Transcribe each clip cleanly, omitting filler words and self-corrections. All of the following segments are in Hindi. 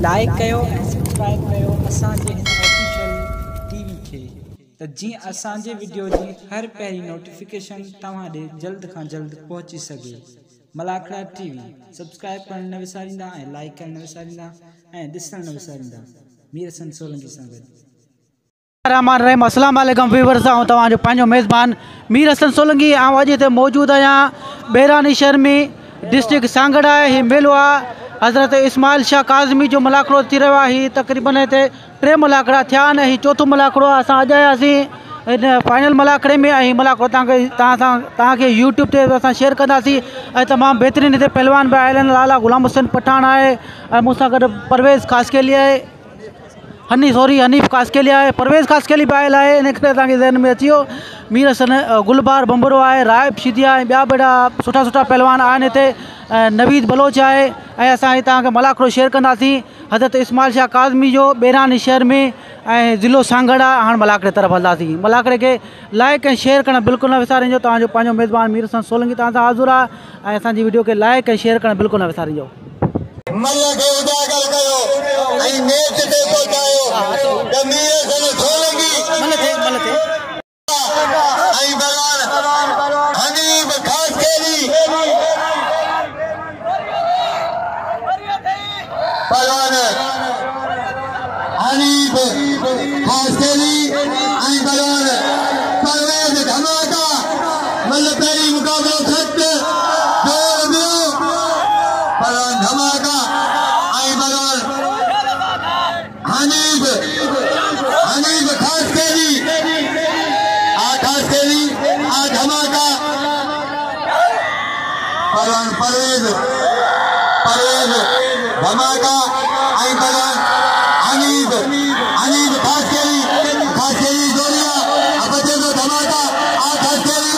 लाइक कयो ऐं सब्सक्राइब कयो असांजे हिन ऑफिशियल टीवी खे त जीअं असांजे वीडियो जी हर पहिरीं नोटिफिकेशन तव्हां ॾे जल्द खां जल्द पहुची सघे। मलाखड़ा टीवी सब्सक्राइब करण न विसारींदा ऐं लाइक करण न विसारींदा ऐं ॾिसण न विसारींदा। मीर हसन सोलंकी सां गॾु। रहमान रहीम अस्सलाम वालेकुम व्यूअर्स, ऐं तव्हांजो पंहिंजो मेज़बान मीर हसन सोलंकी। अॼु हिते मौजूदु आहियां बेरानी शहर में डिस्ट्रिक्ट सांगड़ आहे। हीउ मेलो आहे हज़रत इस्माइल शाह काज़मी जो मलाखड़ो थी रहियो आहे। हीउ तक़रीबन हिते 3 मलाखड़ा थिया आहिनि। हीउ 4थो मलाखड़ो आहे। असां अॼु आयासीं हिन फाइनल मलाखड़े में। ऐं मलाखड़ो तव्हांखे यूट्यूब ते असां शेयर कंदासीं। ऐं तमामु बहितरीनु हिते पहलवान बि आयल आहिनि। लाला गुलाम हुसैन पठान आहे ऐं मूंसां गॾु परवेज़ कासकेली आहे, हनीफ़ कासकेली आहे, परवेज़ कासकेली बि आयल आहे। इन करे तव्हांखे ज़हन में अची वियो। मीर हसन गुलबार बंबरो आहे, राइब शिदिया ऐं ॿिया बि सुठा पहलवान आहिनि हिते। नवीद बलोच आहे। ऐं असां तव्हांखे मलाखड़ो शेयर कंदासीं हज़रत इस्माइल शाह काज़मी जो बेरानी शहर में ऐं ज़िलो सांगड़ आहे। हाणे मलाखड़े तरफ़ हलंदासीं। मलाखड़े खे लाइक ऐं शेयर करणु बिल्कुलु न विसारिजो। तव्हांजो पंहिंजो मेज़बान मीर हसन सोलंकी तव्हां सां हाज़ुर आहे ऐं असांजी वीडियो खे लाइक ऐं शेयर करणु बिल्कुलु न विसारिजो। मल खे उजागर कयो ऐं नेत ते पहुचायो त मीर हसन सोलंकी ऐं बलवान हनीफ़ कासकेली बलवान हनीफ़ कासकेली ऐं बलवान परवेज़ धमाका मल पहिरीं मुक़ाबिलो खत दौर ॿियो बलवान धमाका ऐं बलवान हनीफ़ कासकेली आ धमाका बलवान परवेज़ धमाका ऐं बलवान हनीफ़ कासकेली जोरिया अब बचे तो धमाका आ कासकेली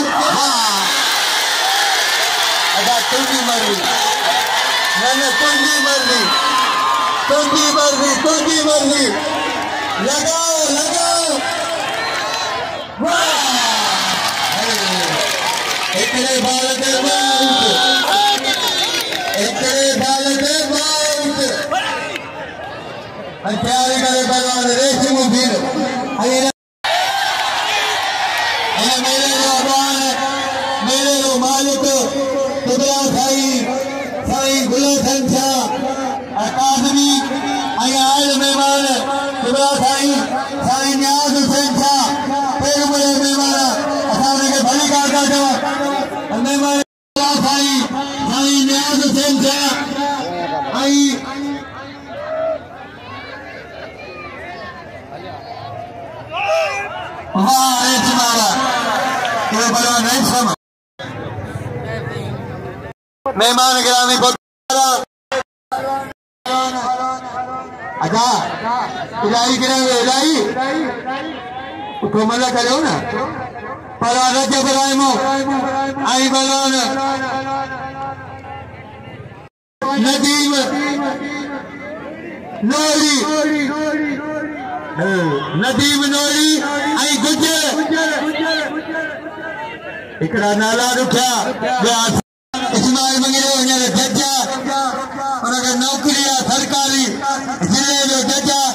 अदा तुझी मर्ज़ी न तुझी मर्ज़ी लगाओ एकड़े बाल ते तैयारी करे पहलवान रेशमी भीड़ मेरे जो अबान मेरे जो मालिक तुबला साईं गुलशन शाह काज़मी आयल मेहमान तुबला साईं न्याज़ हुसैन शाह पेर मुझे मेहमान असां उनखे भली कार था चवां। मेहमान साईं न्याज़ हुसैन शाह मेहमान गिरामी अच्छा इलाही इलाही उठो मज़ा करियो न पर रजब राइमो आई बलवान नदीम नोरी आई गुजर हिकड़ा नाला रुठा इस्माइल मंगेरो हींअर जज आहे, हुनखे नौकरी आहे सरकारी ज़िले जो जज आहे।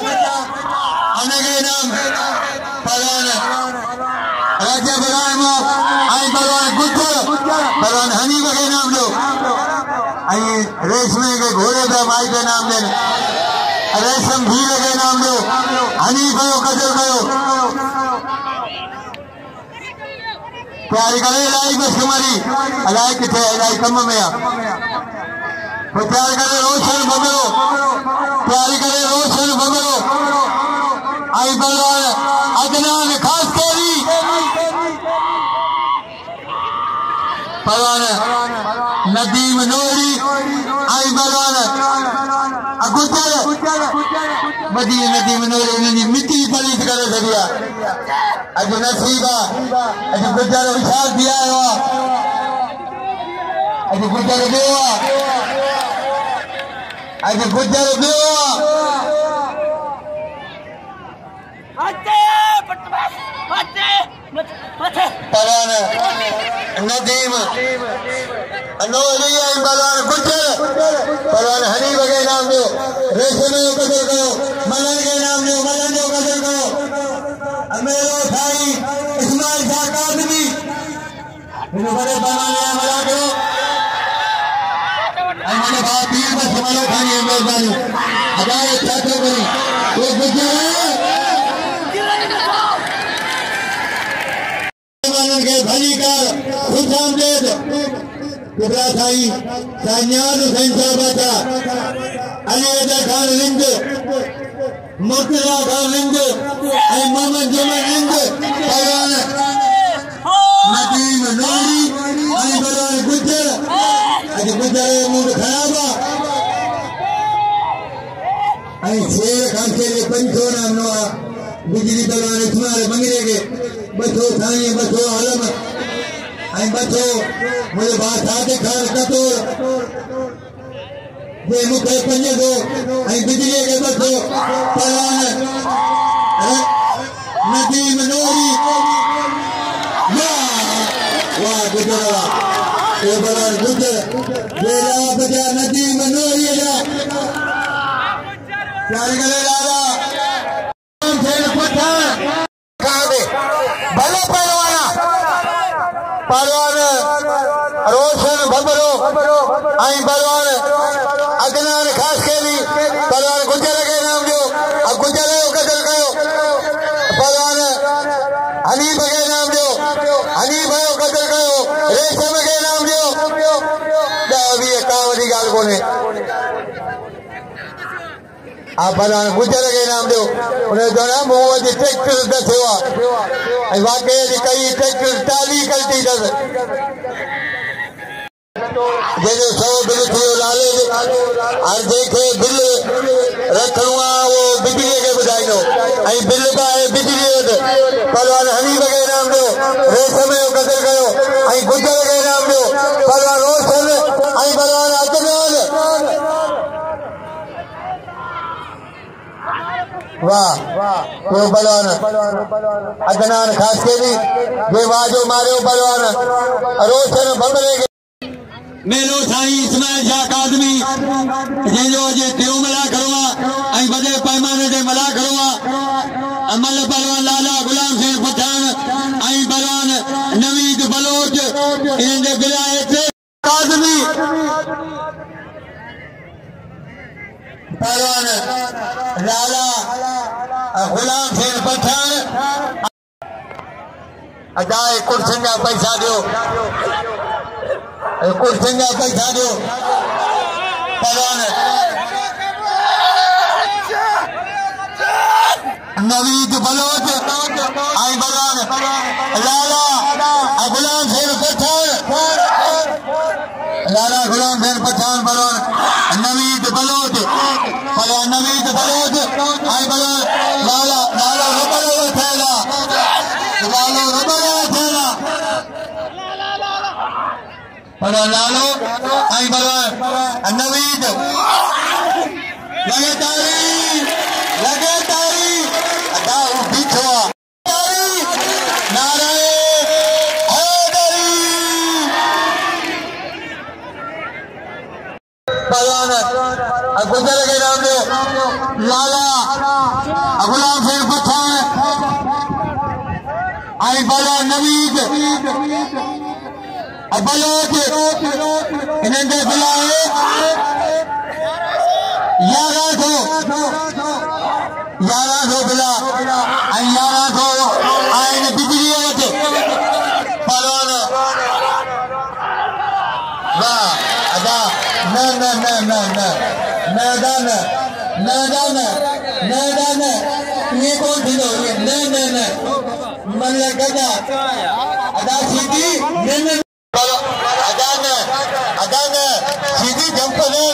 हुनखे इनाम पहलवान रजब राइमो ऐं पहलवान गुजर पहलवान हनीफ़ खे इनाम ॾियो ऐं रेशमे खे घोड़े ते माई खे इनाम ॾियनि। रेशम भीड़ खे इनाम ॾियो। हनीफ़ जो कदुरु कयो। तैयारी करे इलाही बसकुमारी इलाही किथे इलाही कम में आहे। तैयारी करे रोशन बंगरो ऐं बलवान अदनान कासकेली बलवान नदीम नोरी ऐं बलवान गुजर बदी नदीम नोरी उन्हनि मिटी पलीत करे छॾी आहे। अॼु नसीब आहे अॼु गुजर होशियार थी आयो आहे। अॼु गुजर ॿियो आहे। पहलवान नदीम अनोली बलवान गुजर पहलवान हनीफ़ के नाम जो रेशमे मेहरबानी हमारे छात्रों को वो के भली का खुद आमदेद कुबरा साई सान्याद हुसैन साहब बचा अली अदा खान लिंग मुर्तजा खान लिंग मोहम्मद जमल लिंग पहलवान नदीम नूरी अली पहलवान गुजर अज गुजर मूड खराब आई शेर खान के लिए पंचो नाम नो बिजली पहलवान इस्माइल मंगरे के बसो थानी बसो आलम आई बसो मुझे बात आते खान कतोर ये मुखे पंजे दो आई बिजली के बसो पहलवान नदीम नूरी वाह गुजरा ये पहलवान गुजर ये ला बजा नदीम नूरी ला प्यार करे लाला भले पहलवान रोशन भबरो आई पहलवान अदनान खास के भी पहलवान गुजर के नाम जो अब गुजर कदर कयो पहलवान हनीफ के नाम जो हनीफ कदर कयो रेशम के नाम जो अभी कावड़ी गाल कोने आप पहलवान गुजर के नाम दो उन्हें जो ना मोहम्मद ट्रैक्टर दसेवा वाकई कई ट्रैक्टर टाली कल्टी दस जैसे 100 बिल थियो लाले और देखे बिल रखणो वो बिजली के बुधाइनो आई बिल का है बिजली पहलवान हनीफ के नाम दो रेशम कदर कयो आई गुजर के नाम दो पहलवान रोशन आई पहलवान अदनान वाह वो पहलवान अदनान खास के भी ये वाजो मारियो पहलवान रोशन भमरे के मेलो साईं इस्माइल शाह आदमी जो अजे त्यो मला करवा आई बड़े पैमाने से मला करवा अमल पहलवान लाला गुलाम सिंह पठान आई पहलवान नवीद बलोच इनके विलायत आदमी पहलवान लाला गुलाम सिंह पठान अजाए कुर्सिन का पैसा दो कुर्सिन का पैसा दो पहलवान नवीद बलोच आई पहलवान लाला गुलाम सिंह पठान लाला गुलाम सिंह पठान पहलवान नवीद बलोच पहलवान नवीद बलोच आई पहलवान लाला लाला रबड़ा थैला लालो रबड़ा थैला पहलवान लालो आई पहलवान नवीद लगे तारी अदा बिछवा नारे पहलवान गुजर के नाम दो लाला गुलाम सिंह पठान आई पहलवान नवीद बलोच इन्हें बुलाए 1100 बिला 1100 आइन बिजली पहलवान वाह अदा न न न न न मैदान मैदान मैदान ये कौन थी लो ये न न न मन लगा अदा सीधी न न अदा सीधी जंपने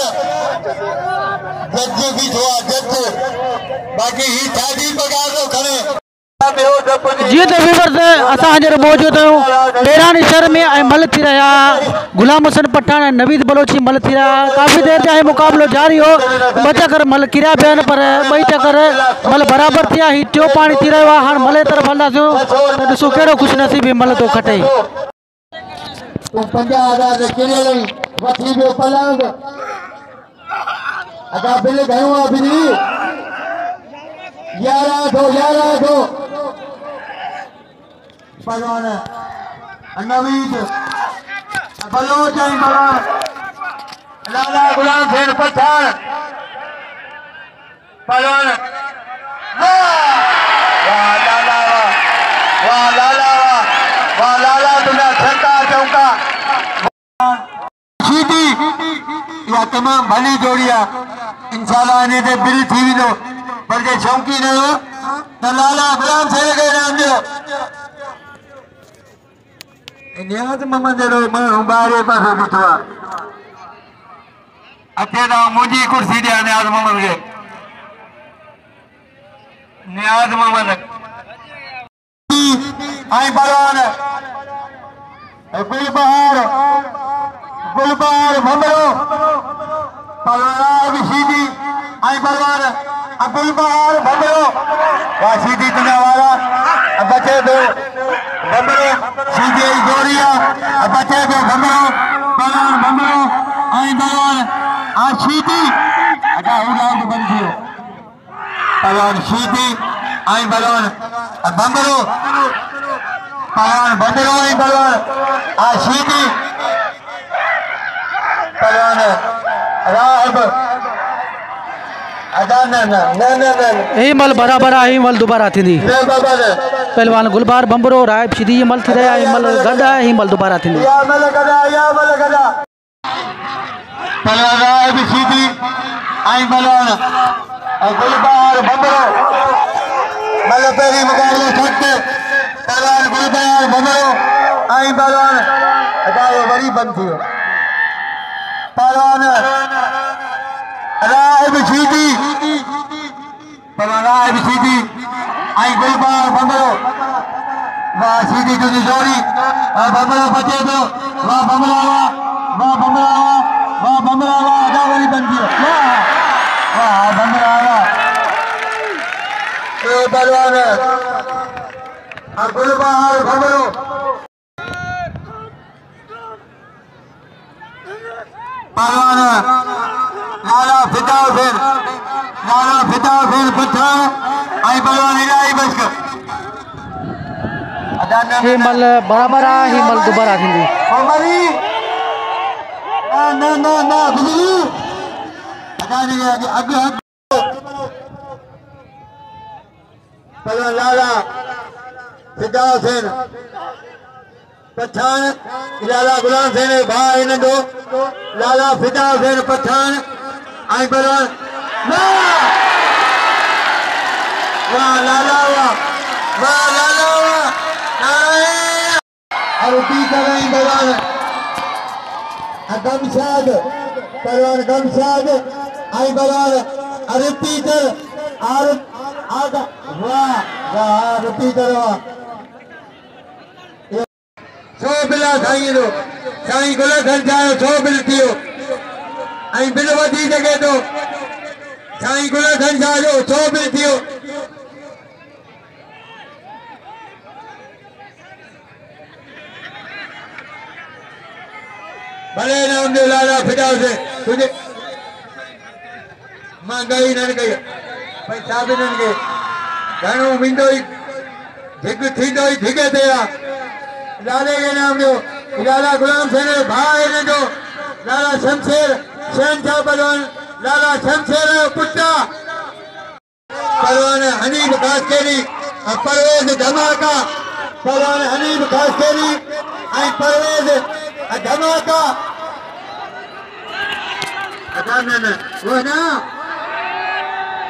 जज भी हुआ जज बाकी ही शादी पगार तो खड़े जी तो व्यूअर्स असां हींअर मौजूद आहियूं ॾेराणी शहर में ऐं मल थी रहिया गुलाम हुसैन पठान ऐं नवीद बलोची मल थी रहिया काफ़ी देर जा मुक़ाबिलो जारी हो 2 चकर मल किरिया पिया आहिनि पर 2 चकर मल बराबरि थिया ही टियों पाणी थी रहियो आहे हाणे मले तरफ़ हलंदासीं त ॾिसो कहिड़ो ख़ुशनसीबी मल थो खटे 50,000 किरियल वठी वियो पलंग अदा बिल घणो आहे बिजली 1100 पहलवान नवीद बलोच लाला गुलाम सिंह पठान पहलवान वाह लाला वाह लाला वाह लाला तुझा छक्का चौका सीधी या तमाम भली जोड़िया इंशाल्लाह ने ते बिल थी भी दो पर के शौकी न हो त लाला गुलाम से के नाम दियो नियाज मोहम्मद रो मां बारे पासे बिठवा अथे दा मुजी कुर्सी दे नियाज मोहम्मद के नियाज मोहम्मद आई पहलवान गुलबहार भमरो पहलवान सीधी आई पहलवान गुलबहार भमरो वाह सीधी तुझा वाला बचे दो भमरो सीधी जोड़िया बचे दो भमरो पहलवान भमरो आई पहलवान आ सीधी अदा उड़ान बंद थियो पहलवान सीधी आई पहलवान भमरो पहलवान भमरो आई पहलवान आ सीधी पहलवान राहब अदा यही मल बराबर आई मल दोबारा थी पहलवान गुलबार बंबरो रायब सीधी ये मल थी रहा है मल गदा ही मल दोबारा थी पहलवान रायब सीधी आई पहलवान गुलबार बंबरो मल पहली मुकाबले सकते पहलवान गुलबार बंबरो आई पहलवान अदा ये बड़ी बंद थी पहलवान रायब सीधी पहलवान रायब सीधी आई गुलबार बंबरो वाह सीधी तुझी जोड़ी बंबरो बचे दो वाह बंबरा वाह बंबरा वाह बंबरा वाह अदा बड़ी बनती है वाह वाह बंबरा वाह ए पहलवान गुलबार बंबरो पहलवान लाला फिदा हुसैन पठान आई पहलवान इलाही बचकर ही मल बराबर आ ही मल दोबारा थी हमारी ना ना ना बिजली अदा नहीं आगे पहलवान लाला फिदा हुसैन पठान लाला गुलाम हुसैन भाई ने दो लाला फिदा हुसैन पठान आई पहलवान वाह लाला वाह लाला वाह अरबी कराई पहलवान गमशाद पहलवान गमशाद आई पहलवान अरबी कर आगा वाह वाह अरबी कर वाह सौ बिला साईं रो साईं गुल संचार 100 बिल थियो आई बिल वधी सके तो साईं गुल संचार जो 100 बिल थियो भले नाम दे लाला फिदा से तुझे महंगाई न गई पैसा भी न गए घणो विंदो धिग थींदो धिगे ते लाले के नाम दो लाला गुलाम हुसैन भाई ने दो लाला शमशेर शहनशाह पहलवान लाला शमशेर पुट्टा पहलवान हनीफ खासकेरी परवेज धमाका पहलवान हनीफ खासकेरी आई परवेज धमाका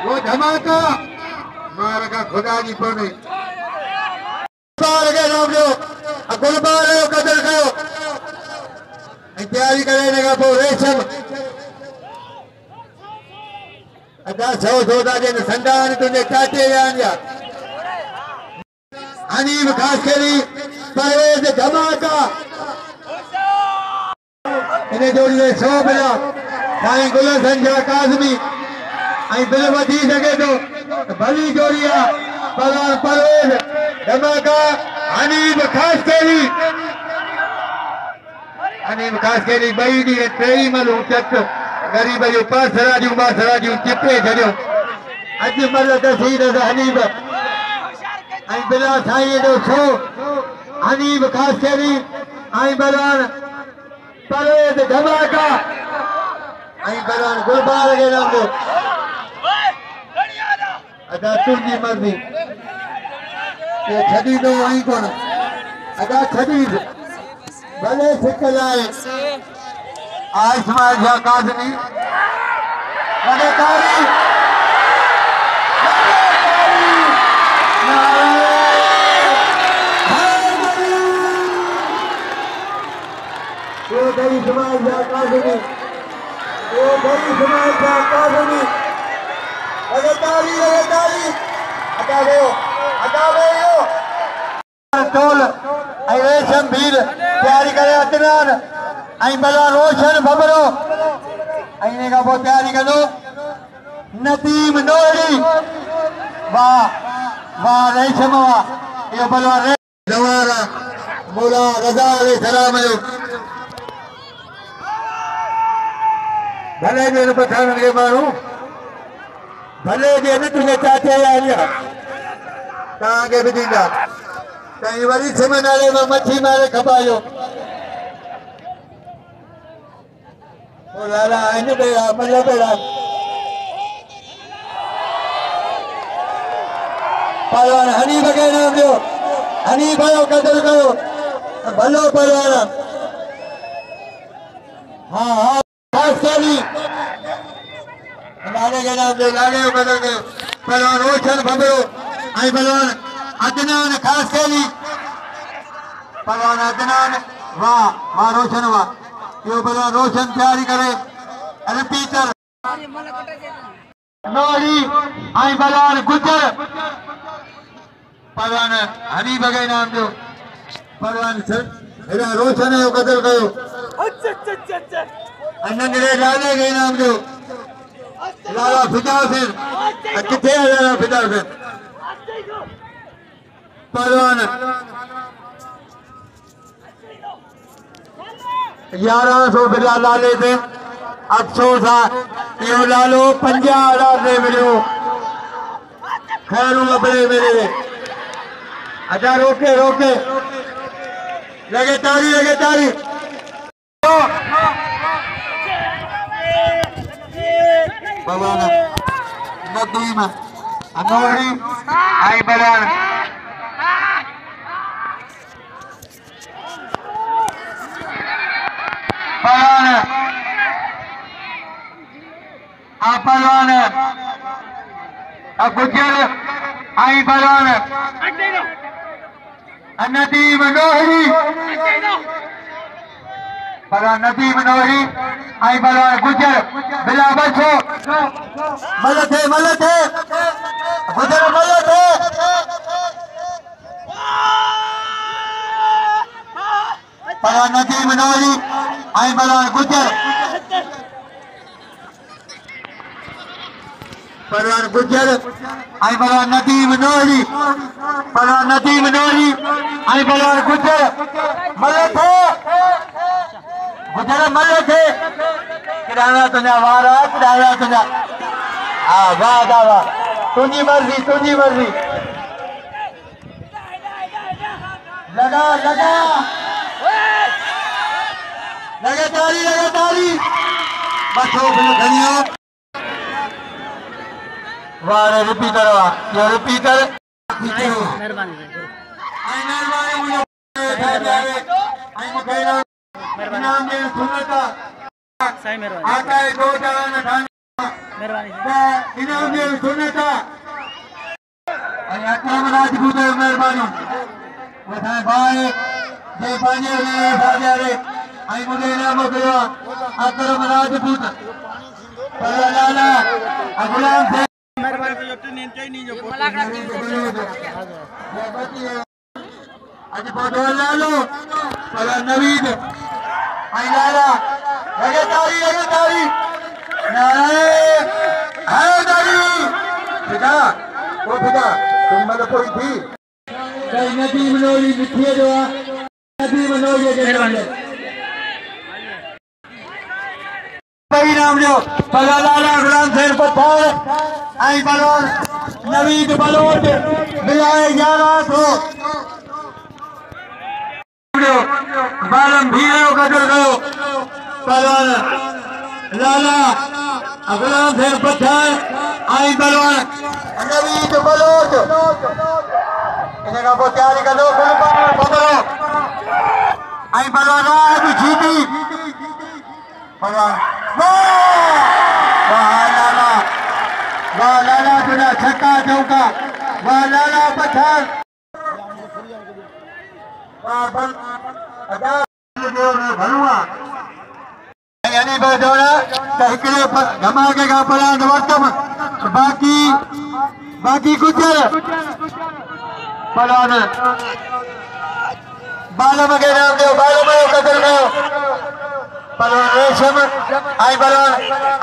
वो धमाका मार का खुदा जी पड़े के नाम दो गुलबार कदर करो तैयारी करे का पोइ रेशम अदा 100 सौदा जिन संदान तुझे चाटे या हनीफ खासकेरी परवेज धमाका इन्हें जोड़ी 100 बिला साईं गुल संचार काज़मी आई बिल वधी सके तो भली जोड़िया पहलवान परवेज धमाका हनीफ खासकेरी बई डी टेई मलू चक गरीब जो पासराजू बासराजू चिपे छड़ियो अज मल तसीर हनीफ आई बिला साईं जो 100 हनीफ खासकेरी आई पहलवान परवेज धमाका आई पहलवान गुलबार के नाम दो अदा तुझी मर्जी ये छड़ी दो वहीं कौन अदा छड़ी भले सिक्के लाए आसमान जा कादनी बड़े कारी वो गई समाज जा कादनी वो गई समाज जा कादनी लगातारी हटावे यो टोल आई रेशम भीर तैयारी करे अदनान आई बला रोशन भबरो आई ने का वो तैयारी करो नदीम नोरी वाह रेशम वाह ये बला रे जवारा मौला रजा अलैहि सलाम जो भले ने पठान के मारू भले जे न तुझे चाचे आया ताके भी दीदा कई वरी सेमिनारे में मच्छी मारे खपायो ओ लाला आने बेड़ा मल्ला बेड़ा पहलवान हनी बगे नाम दो हनी भयो कदर करो भलो पहलवान हाँ खास चली लाले के नाम दे लाले बदल के पहलवान रोशन भबरो आई पहलवान अदनान खास चली पहलवान अदनान वाह रोशन वाह यो पहलवान रोशन तैयारी करे रिपीटर नोरी आई पहलवान गुजर पहलवान हनी बगे नाम दो पहलवान सर रोशन है कदर कयो अनंत रे लाले के नाम दो लाला फिदा फिर किथे लाला फिदा फिर पहलवान 1100 बिला लाले थे अफसोस है यो लालो 50,000 दे मिलो खैरू अपने मेरे अच्छा रोके लगे तारी पहलवान नदीम अनोरी आई पहलवान पहलवान गुजर आई पहलवान नदीम नोहरी पहलवान नदीम नोहरी आई पहलवान गुजर बिला बचो मलत है गुजर मलत है पहलवान नदीम नोहरी आई पहलवान गुजर पहलवान गुजर आई पहलवान नदीम नोहरी आई पहलवान गुजर मलत है किराना तुझा वारा किराना तुझा हाँ वाह तुझी मर्जी लगा तारी बस हो धनिया वारे रिपीटर ये रिपीटर मेहरबानी इनाम दे सुनता सही मेहरबानी आता है 2 टाइम खाना मेहरबानी इनाम दे सुनता और अकरम राजपूत मेहरबानी वथा भाई जे पानी रे बाजारे आई मुझे इनाम दिया अकरम राजपूत पर लाला गुलाम से मेहरबानी जो आज फोटो लालो पर नवीद आई लाला लगे तारी नारे है तारी पिता तुम मतलब कोई थी कहीं नदी मनोरी मिठी जो नदी मनोरी के भाई नाम जो पला लाला गुलाम शेर पठान आई बलोन नवीद बलोट मिलाए 1100 बालम भीरो कदर गयो पहलवान लाला गुलाम शेर पठान आई बलवान नवीद बलोच इनका वो तैयारी कर लो बदलो आई बलवान अभी जीती बलवान वाह लाला तुझा छक्का चौका वाह लाला पठान भलुआ यानी बदौड़ा हिकिड़े धमाके खां परांद वरितमि बाक़ी गुजर परान बालम खे नाम ॾियो बालम जो क़दुरु कयो परान रेशम ऐं परान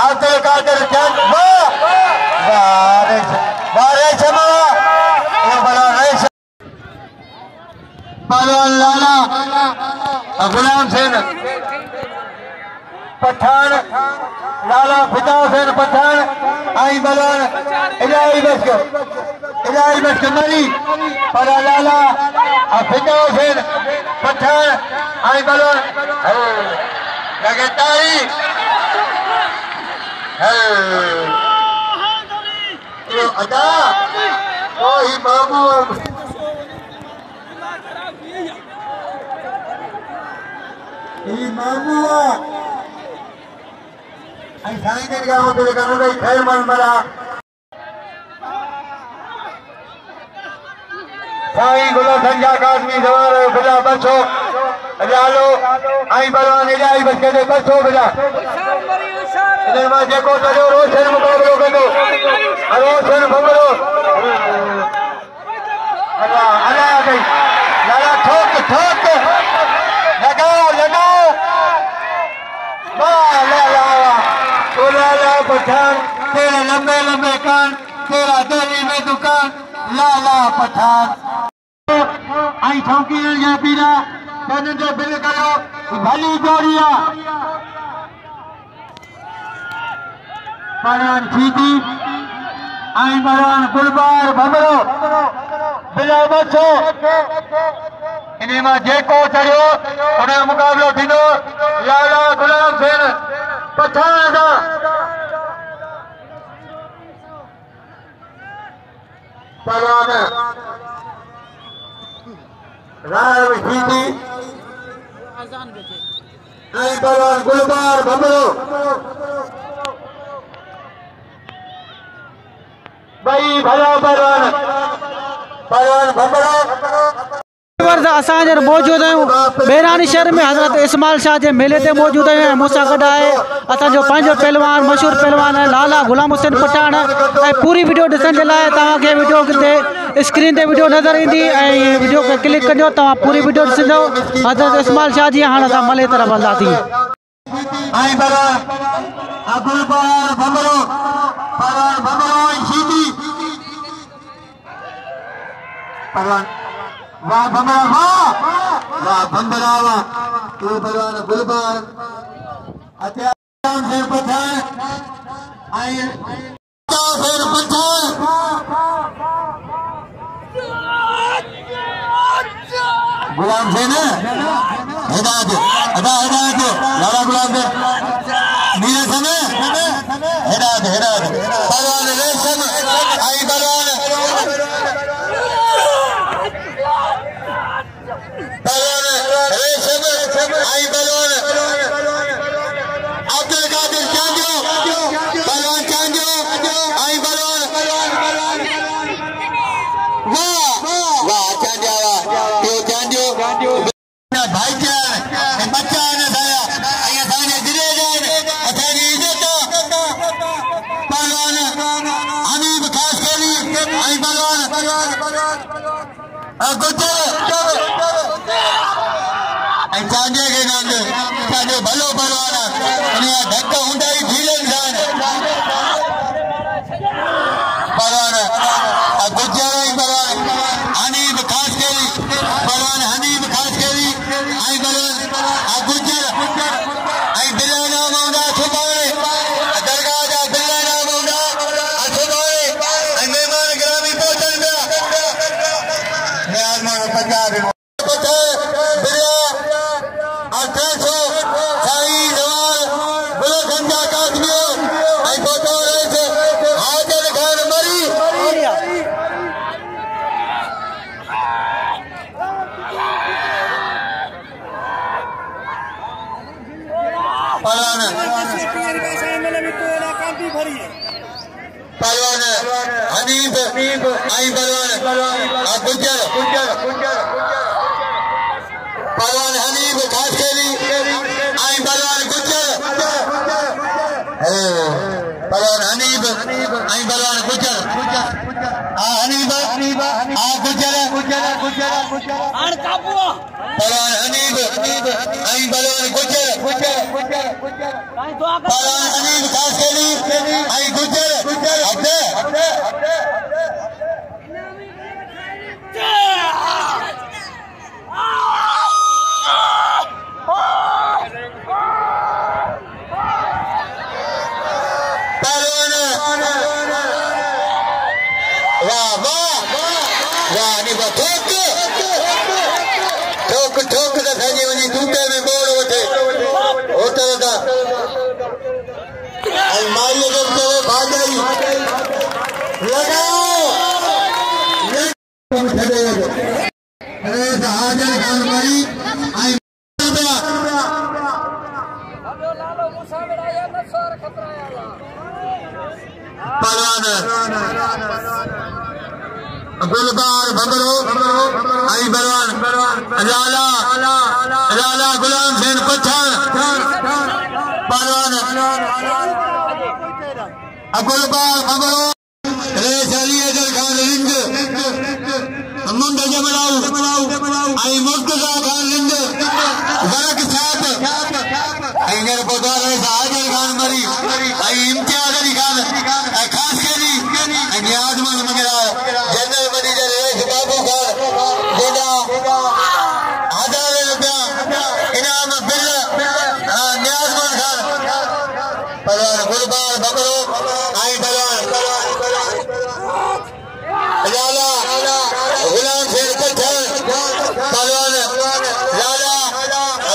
अब्दुल कादिर चंद वाह रेशम परान रेशम परान लाला गुलाम सेन पठान लाला फिदा हुसैन पठान आई बलवान इलाही बश्क मरी पर लाला फिदा हुसैन पठान आई बलवान लगे तारी अदा कोई बाबू मामू साईं गुलाम संजा काज़मी सवार बिला 200 लालो आई बलवान इलाही बच्चे दे 200 बिला इधर मां जेको चलो रोशन मुकाबलो कंदो रोशन भंगरो अला गई लाला ठोक लगाओ वाह लाला पठान तेरा लंबे कान तेरा दिल्ली में दुकान लाला पठान आई ठोकी जा पीरा तन जो बिल करो भली जोड़िया परान जीती आई बरान गुलबार भमरो बिला 200 इन्हें मां जेको चढ़ियो उन मुकाबलो थींदो लाला गुलाम सेन पठान दा परान राव जीती आई बरान गुलबार भमरो भाई भला परान भमरो असां मौजूद आहियूं बहिरानी शहर में हज़रत इस्माइल शाह जे मेले ते मौजूद आहियूं मूंसां गॾु आहे असांजो पंहिंजो पहलवान मशहूरु पहलवान लाला गुलाम हुसैन पठान ऐं पूरी वीडियो ॾिसण जे लाइ तव्हांखे वीडियो ते स्क्रीन ते वीडियो नज़र ईंदी ऐं वीडियो खे क्लिक कजो तव्हां पूरी वीडियो ॾिसंदो हज़रत इस्माइल शाह जी हाणे असां मले तरफ़ हलंदासीं वाह भमरा वाह भमरा वाह तू बलवान गुलबार अत्याम से पठान आई फिर पठान गुलाम से ना हिदायत लाला गुलाम से मीरा समय हिदायत बलवान रेशम आई बलवान आई बलवान अब्दुल कादिर चांदियो बलवान चांदियो आई बलवान वाह चांदिया चांदियो भाईचार बच्चा ने साया आई असांजे दिले जान असांजी इज्जत बलवान हनीफ खास केली आई बलवान गुजर चांदे के नाम चांदे भलो परवाना इन्हें धक्क हुंदा ही भील इंसान परवाना गुजर ही परवाना हनीफ खास केली परवाना हनीफ खास केली आई परवाना गुजर आई बिला नाम होंदा सुभाणे दरगाह जा बिला नाम होंदा सुभाणे आई मेहमान ग्रामी पहुंचन पिया मैं आजमान पंजाब पहलवान हनीफ आई पहलवान गुज्जर पहलवान हनीफ खास खेली आई पहलवान गुज्जर पहलवान हनीफ आई पहलवान गुज्जर हनीफ गुज्जर पहलवान हनीफ आई पहलवान गुज्जर पहलवान हनीफ खास खेली आई गुज्जर गुलबार भगरो आई बलवान लाला गुलाम हुसैन पठान पहलवान गुलबार भगरो रेस अली अजर खान रिंद मुंड जमलाऊ आई मुर्तजा खान रिंद बरक साहब आई नर पोदार आजल खान मरी आई इम्तियाज अली खान खास केली आई नियाजमान मगरा जनरल मैनेजर रेस बाबू खान गोदा ₹1000 इनाम बिल नियाजमान खान पहलवान गुलबार भगरो आई पहलवान लाला गुलाम हुसैन पठान पहलवान लाला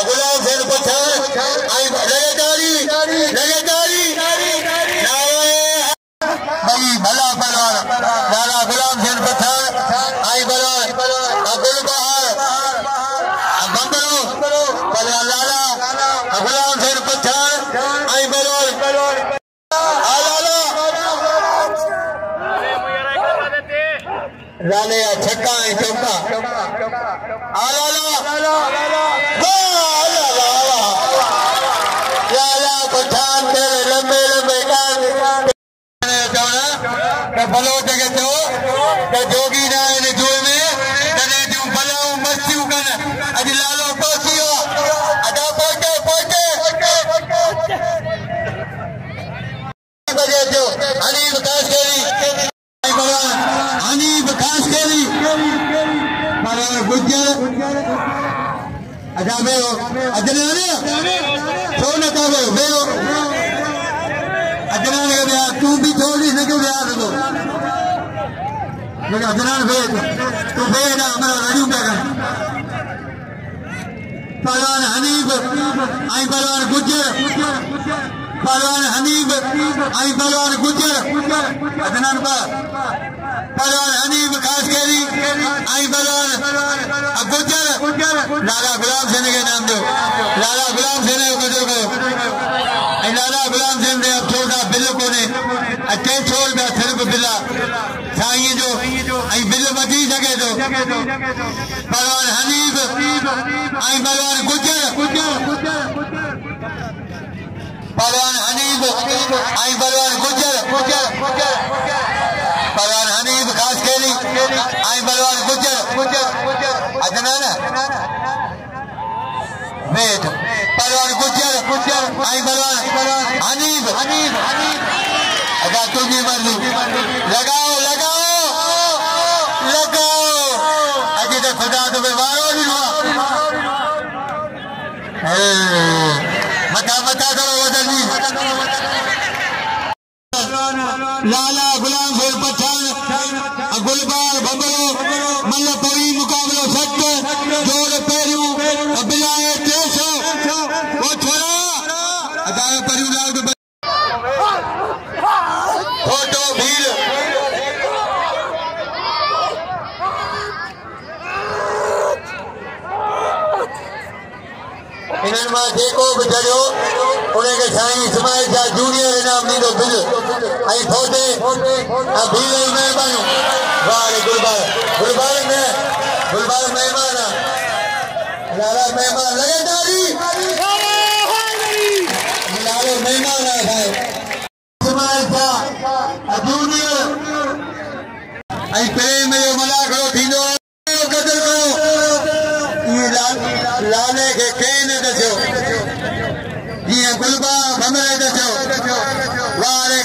गुलाम हुसैन पठान आई लगातारी भाई भला पहलवान लाला गुलाम हुसैन पठान आई पहलवान गुलबहार भगरो पहलवान लाला गुलाम हुसैन पठान आई पहलवान लाले छक्का है चौका लाला पठान तेरे लंबे गान भलो जगह जोगी ना जोड़ में तने तू भलो मस्तियों कर अज लालो पहुंचियो अदा पहुंचे बजे जो हनीफ खास केली हनीफ खास केली पहलवान गुज्जर अदा बेरो अजनान छो न करो बेरो अजनान के बिया तू भी थोड़ी न के बिया दो लेकिन अजनान बे तू बे ना हमरा रजू पे कर पहलवान हनीफ आई पहलवान गुज्जर पहलवान हनीफ आई पहलवान गुज्जर अजनान पर पहलवान हनीफ खास केली आई पहलवान गुज्जर लाला गुलाम हुसैन के नाम दो लाला गुलाम हुसैन को दो लाला गुलाम हुसैन ने अब छोड़ा बिल को ने अटे छोड़ दा सिर्फ बिला साईं जो आई बिल वधी सके तो पहलवान हनीफ आई पहलवान गुज्जर पहलवान हनीफ आई पहलवान गुज्जर पहलवान हनीफ खास केली आई पहलवान गुज्जर अदनान वेट पहलवान गुज्जर आई पहलवान हनीफ अदा तुझी मर्जी लगाओ अजी तो खुदा तो वारो मथा करो जल्दी लाला गुलाम हुसैन पठान गुलबार भगरो मल्लपुरी मुकाबलो सट जोड़ पेरियो बिलाए 300 वो छोरा अदाए परियो लाल फोटो भीड़ इन्हनि मां जेको बि जड़ियो उनखे साईं इस्माइल शाह जूनियर इनाम ॾींदो बिल ऐं थोटे अभी महिरबानियूं वाह गुलबार महिमान लाला महिमान लगातारी लालो महिमान आहे इस्माइल शाह जूनियर ऐं प्रेम जो मलाखड़ो थींदो कदर करो लाले खे कंहिं न दसियो जीअं गुलबा भमरे दसियो वारे